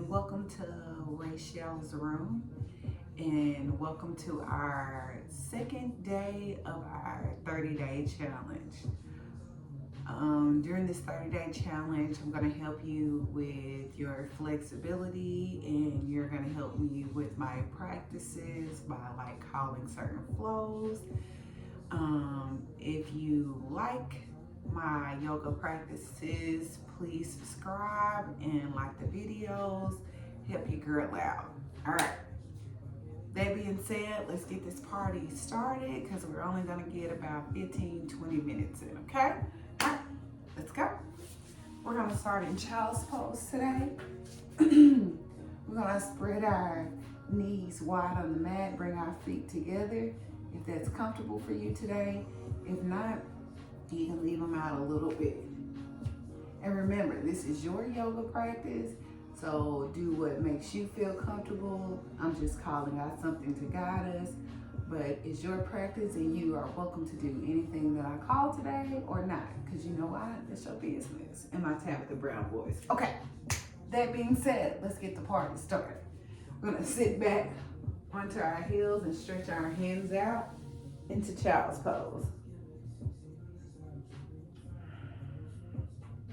welcome to Rachel's Room, and welcome to our second day of our 30-day challenge. During this 30-day challenge, I'm going to help you with your flexibility, and you're going to help me with my practices by calling certain flows. If you like my yoga practices, please subscribe and like the videos. Help your girl out. All right. That being said, let's get this party started because we're only going to get about 15-20 minutes in, okay? All right, let's go. We're going to start in child's pose today. We're going to spread our knees wide on the mat, bring our feet together if that's comfortable for you today. If not, you can leave them out a little bit. And remember, this is your yoga practice, so do what makes you feel comfortable. I'm just calling out something to guide us, but it's your practice and you are welcome to do anything that I call today or not, because you know why? That's your business. And my Tabitha Brown voice. Okay, that being said, let's get the party started. We're gonna sit back onto our heels and stretch our hands out into child's pose.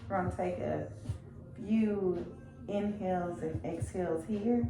We're gonna take a few inhales and exhales here.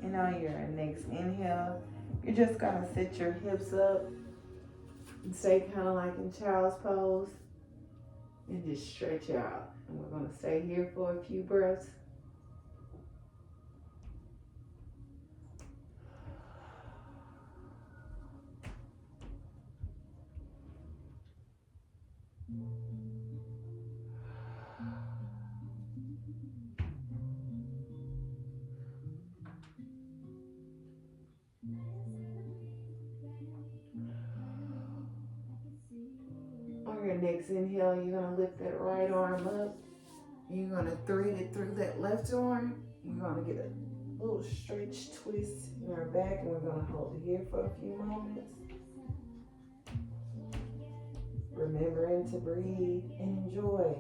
And on your next inhale, you're just gonna sit your hips up and stay kind of like in child's pose and just stretch out. And we're gonna stay here for a few breaths. On your next inhale, you're gonna lift that right arm up. You're gonna thread it through that left arm. You're gonna get a little stretch twist in our back, and we're gonna hold it here for a few moments. Remembering to breathe and enjoy.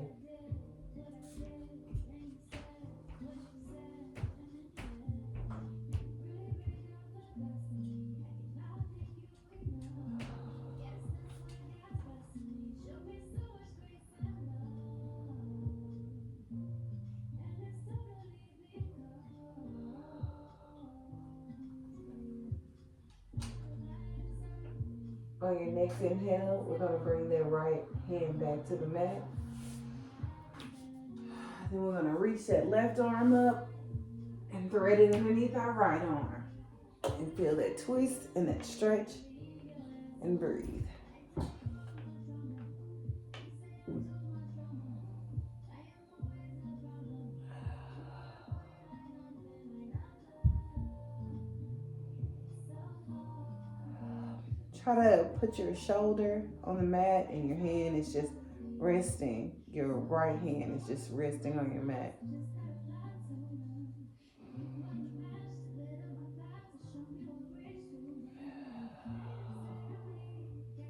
On your next inhale, we're going to bring that right hand back to the mat. Then we're going to reach that left arm up and thread it underneath our right arm. And feel that twist and that stretch and breathe. Try to put your shoulder on the mat and your hand is just resting. Your right hand is just resting on your mat.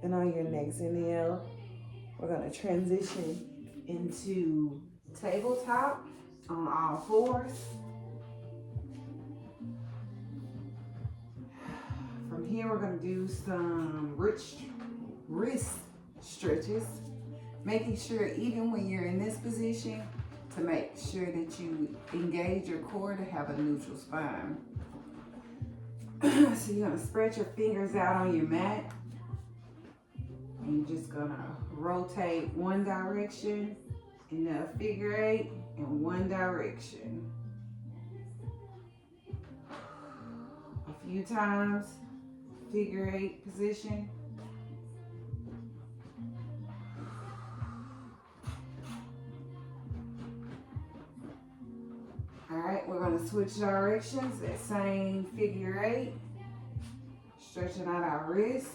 And on your next inhale, we're going to transition into tabletop on all fours. From here, we're going to do some wrist stretches, making sure even when you're in this position to make sure that you engage your core to have a neutral spine. So you're going to spread your fingers out on your mat. And you're just going to rotate one direction in a figure eight in one direction. few times. Figure 8 position. All right, we're gonna switch directions. That same figure 8. Stretching out our wrists.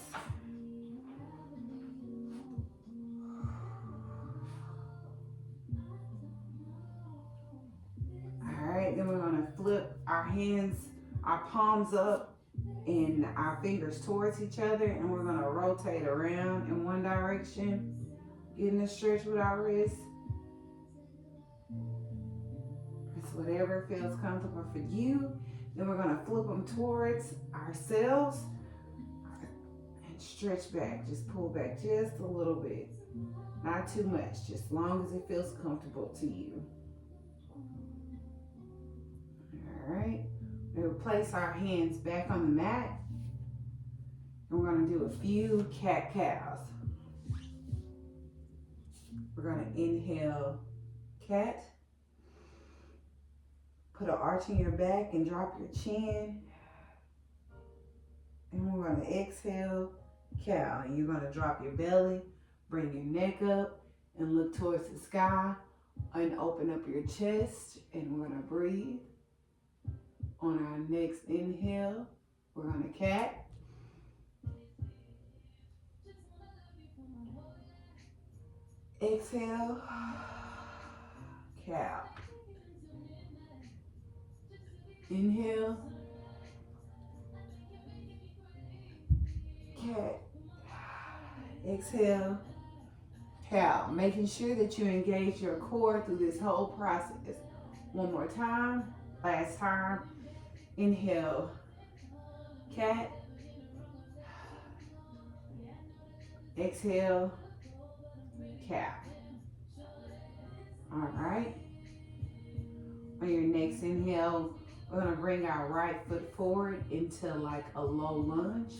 All right, then we're gonna flip our hands, our palms up and our fingers towards each other, and we're gonna rotate around in one direction, getting a stretch with our wrists. It's whatever feels comfortable for you. Then we're gonna flip them towards ourselves and stretch back. Just pull back just a little bit. Not too much, just as long as it feels comfortable to you. All right, we'll place our hands back on the mat. And we're gonna do a few cat-cows. We're gonna inhale cat. Put an arch in your back and drop your chin. And we're gonna exhale cow. And you're gonna drop your belly, bring your neck up and look towards the sky and open up your chest. And we're gonna breathe. On our next inhale, we're gonna cat. Exhale, cow. Inhale, cat. Exhale, cow. Making sure that you engage your core through this whole process. One more time, last time. Inhale, cat. Exhale, cow. All right. On your next inhale, we're gonna bring our right foot forward into like a low lunge.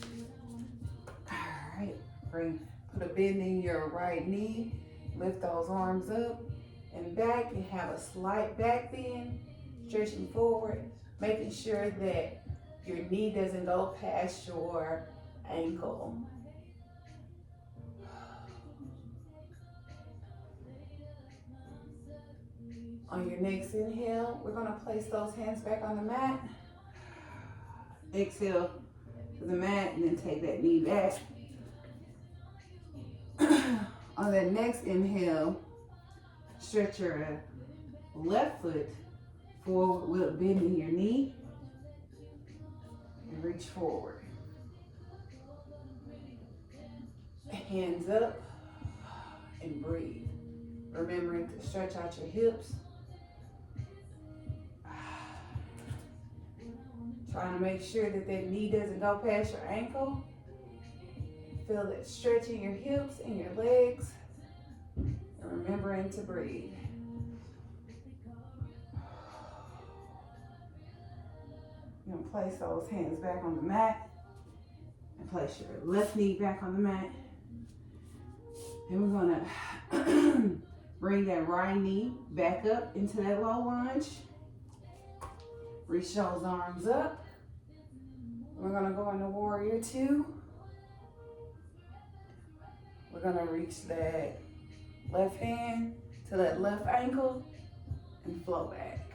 All right. Put a bend in your right knee. Lift those arms up and back and have a slight back bend. Stretching forward, making sure that your knee doesn't go past your ankle. On your next inhale, we're gonna place those hands back on the mat. Exhale to the mat and then take that knee back. On that next inhale, stretch your left foot forward with bending your knee and reach forward. Hands up and breathe. Remembering to stretch out your hips. Trying to make sure that that knee doesn't go past your ankle. Feel that stretch in your hips and your legs. And remembering to breathe. You're going to place those hands back on the mat. And place your left knee back on the mat. And we're going to bring that right knee back up into that low lunge. Reach those arms up. We're going to go into warrior 2. We're going to reach that left hand to that left ankle and flow back.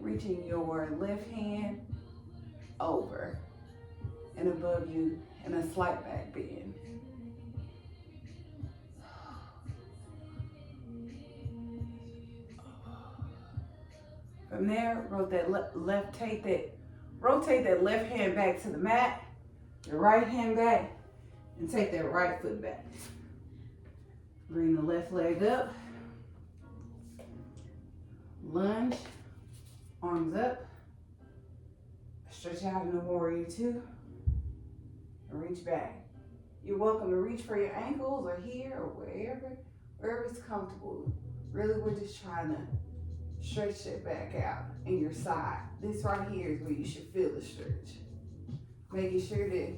Reaching your left hand over and above you in a slight back bend. From there, rotate that left hand back to the mat, your right hand back, and take that right foot back. Bring the left leg up, lunge, arms up, stretch out in the warrior 2, and reach back. You're welcome to reach for your ankles or here or wherever it's comfortable. Really, we're just trying to stretch it back out in your side. This right here is where you should feel the stretch. Making sure to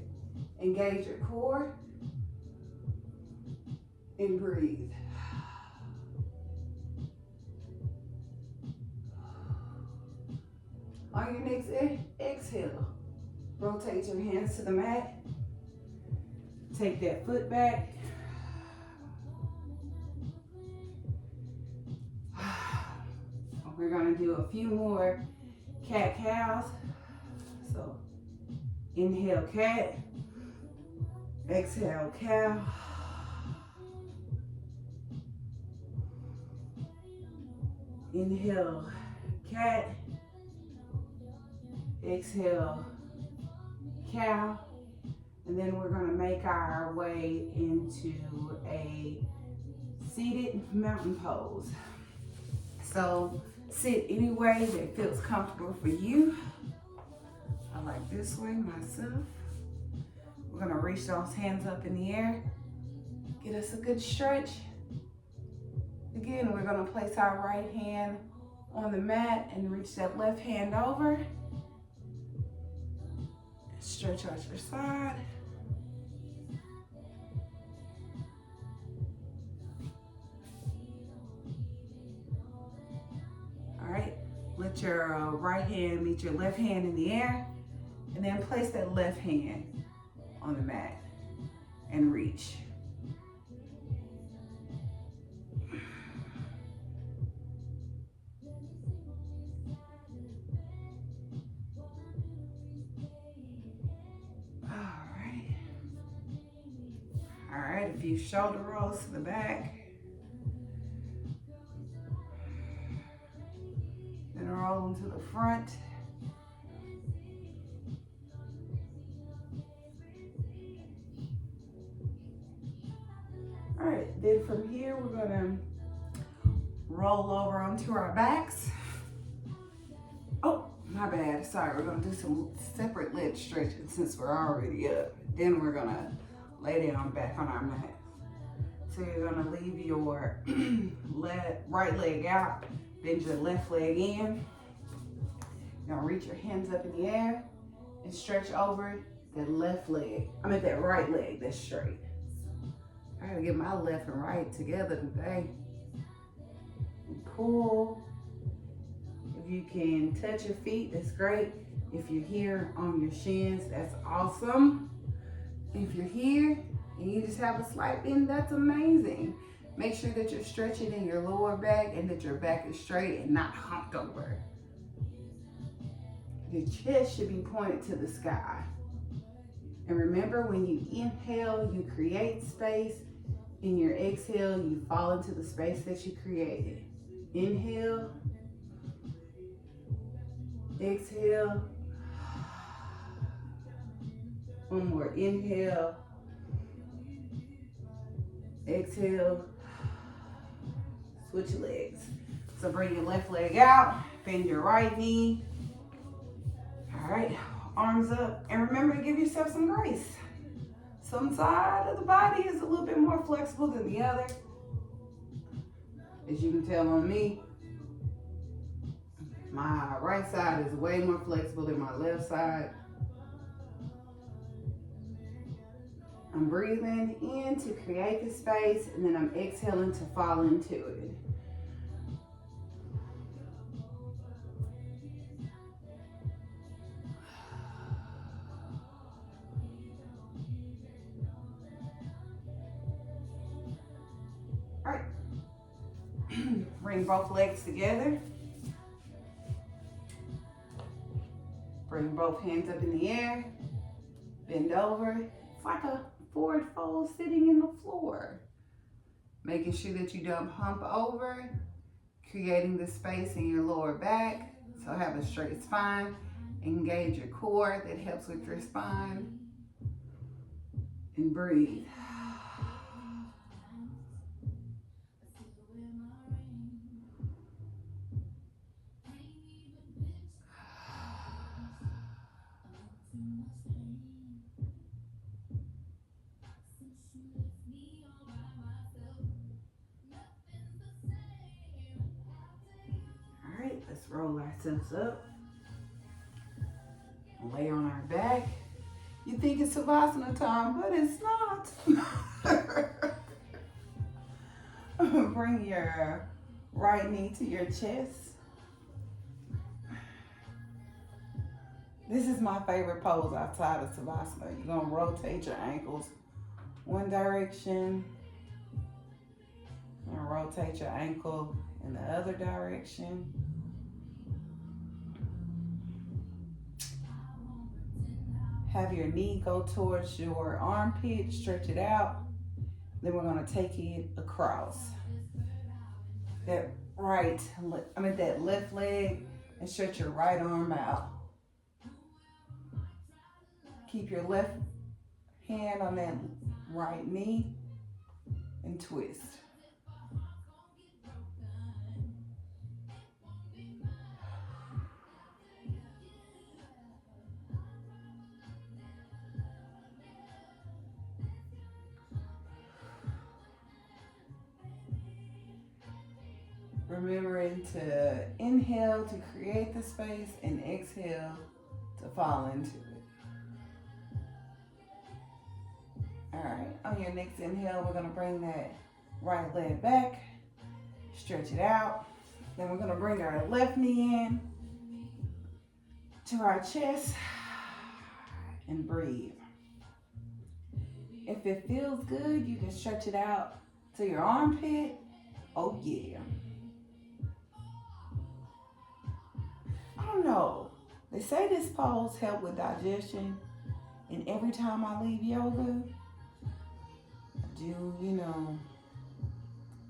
engage your core and breathe. On your next exhale, Rotate your hands to the mat. Take that foot back. We're gonna do a few more cat-cows. So inhale cat, exhale cow. Inhale cat, exhale cow. And then we're gonna make our way into a seated mountain pose. So sit any way that feels comfortable for you. I like this way myself. We're gonna reach those hands up in the air. Get us a good stretch. Again, we're gonna place our right hand on the mat and reach that left hand over. Stretch out your side. All right, let your right hand meet your left hand in the air, and then place that left hand on the mat and reach. All right, a few shoulder rolls to the back. Then roll them to the front. All right, then from here, we're gonna roll over onto our backs. Oh, my bad, sorry. We're gonna do some separate leg stretching since we're already up. Then we're gonna lay down back on our mat. So you're gonna leave your right leg out, bend your left leg in. You're gonna reach your hands up in the air and stretch over that left leg. That right leg that's straight. I gotta get my left and right together today. And pull. If you can touch your feet, that's great. If you're here on your shins, that's awesome. If you're here and you just have a slight bend, that's amazing. Make sure that you're stretching in your lower back and that your back is straight and not humped over. Your chest should be pointed to the sky. And remember, when you inhale, you create space. In your exhale, you fall into the space that you created. Inhale. Exhale. One more. Inhale. Exhale. Switch legs. So bring your left leg out. Bend your right knee. All right. Arms up. And remember to give yourself some grace. Some side of the body is a little bit more flexible than the other. As you can tell on me, my right side is way more flexible than my left side. I'm breathing in to create the space, and then I'm exhaling to fall into it. All right. Bring both legs together. Bring both hands up in the air. Bend over. It's like a forward fold sitting in the floor. Making sure that you don't hump over, creating the space in your lower back. So have a straight spine. Engage your core. That helps with your spine. And breathe. Let's roll ourselves up. Lay on our back. You think it's Savasana time, but it's not. Bring your right knee to your chest. This is my favorite pose outside of Savasana. You're gonna rotate your ankles one direction and rotate your ankle in the other direction. Have your knee go towards your armpit, stretch it out. Then we're gonna take it across. That that left leg, and stretch your right arm out. Keep your left hand on that right knee and twist. Remembering to inhale to create the space and exhale to fall into it. All right, on your next inhale, we're gonna bring that right leg back, stretch it out. Then we're gonna bring our left knee in to our chest and breathe. If it feels good, you can stretch it out to your armpit. Oh yeah. I don't know. They say this pose helps with digestion, and every time I leave yoga, I do,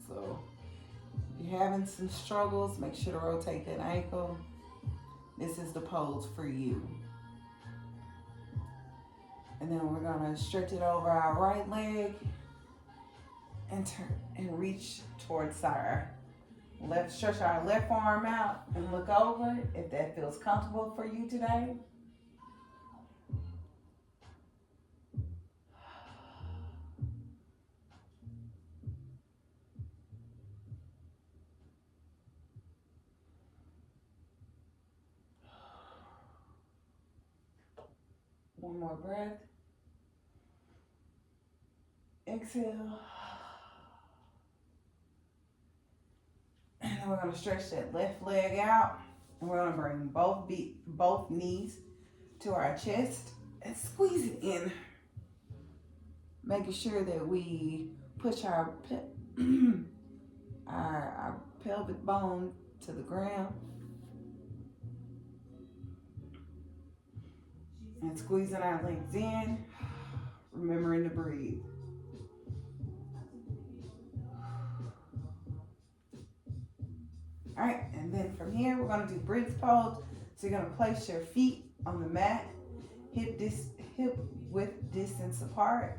So if you're having some struggles, make sure to rotate that ankle. This is the pose for you. And then we're gonna stretch it over our right leg and turn and reach towards our left. Stretch our left arm out and look over if that feels comfortable for you today. One more breath. Exhale. And then we're going to stretch that left leg out. And we're going to bring both knees to our chest and squeeze it in. Making sure that we push our pelvic bone to the ground. And squeezing our legs in. Remembering to breathe. All right, and then from here, we're gonna do bridge pose. So you're gonna place your feet on the mat, hip width distance apart.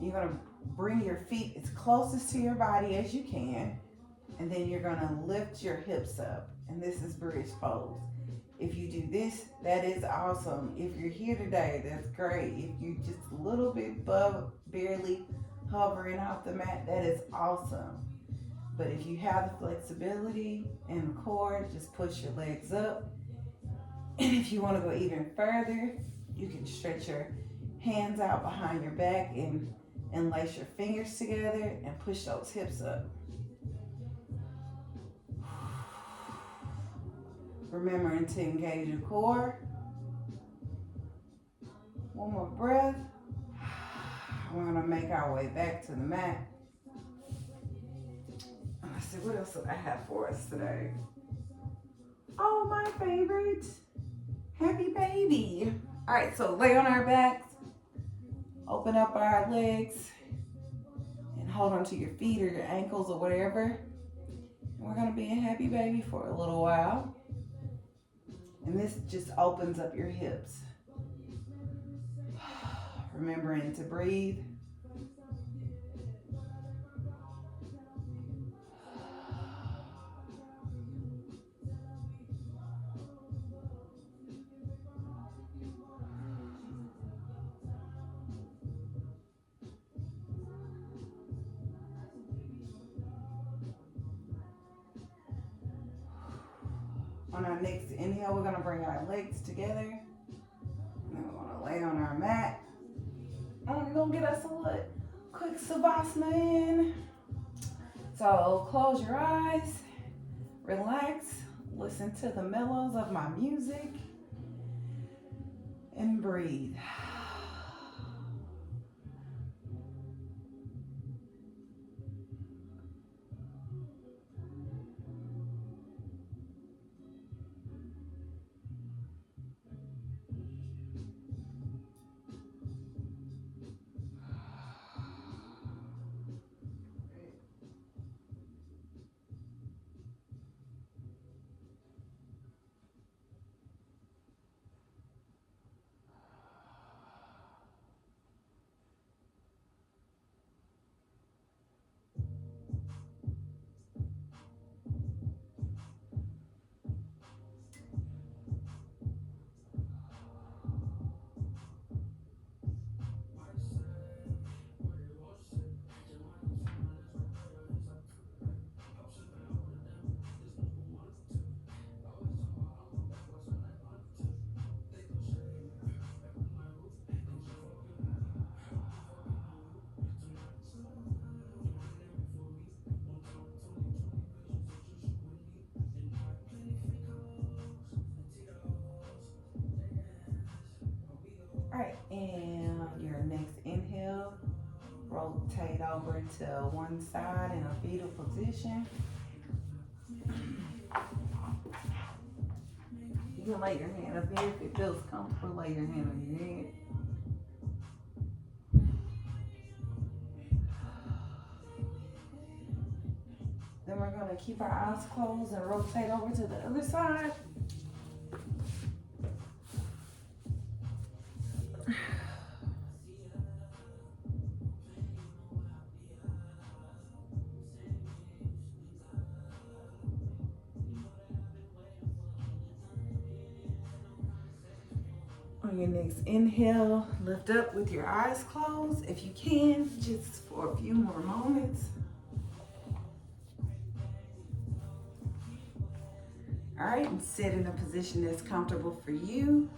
You're gonna bring your feet as closest to your body as you can, and then you're gonna lift your hips up. And this is bridge pose. If you do this, that is awesome. If you're here today, that's great. If you're just a little bit barely hovering off the mat, that is awesome. But if you have the flexibility and the core, just push your legs up. And if you want to go even further, you can stretch your hands out behind your back and lace your fingers together and push those hips up. Remembering to engage your core. One more breath. We're going to make our way back to the mat. Let's see, what else do I have for us today? Oh, my favorite. Happy baby. All right, so lay on our backs. Open up our legs. And hold on to your feet or your ankles or whatever. And we're going to be a happy baby for a little while. And this just opens up your hips. Remembering to breathe. On our next inhale, we're going to bring our legs together. And then we're going to lay on our mat. And we're going to get us a little quick Savasana in. So close your eyes, relax, listen to the mellows of my music. And breathe. All right, and your next inhale, rotate over to one side in a fetal position. You can lay your hand up here if it feels comfortable. Lay your hand on your head. Then we're going to keep our eyes closed and rotate over to the other side. On your next inhale, lift up with your eyes closed if you can, just for a few more moments. All right, and sit in a position that's comfortable for you.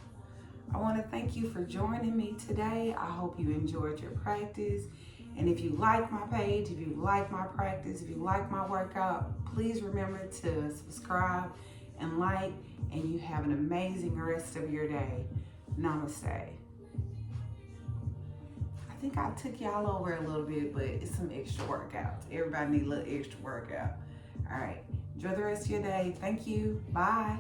I want to thank you for joining me today. I hope you enjoyed your practice. And if you like my page, if you like my practice, if you like my workout, please remember to subscribe and like, and you have an amazing rest of your day. Namaste. I think I took y'all over a little bit, but it's some extra workouts. Everybody needs a little extra workout. All right. Enjoy the rest of your day. Thank you. Bye.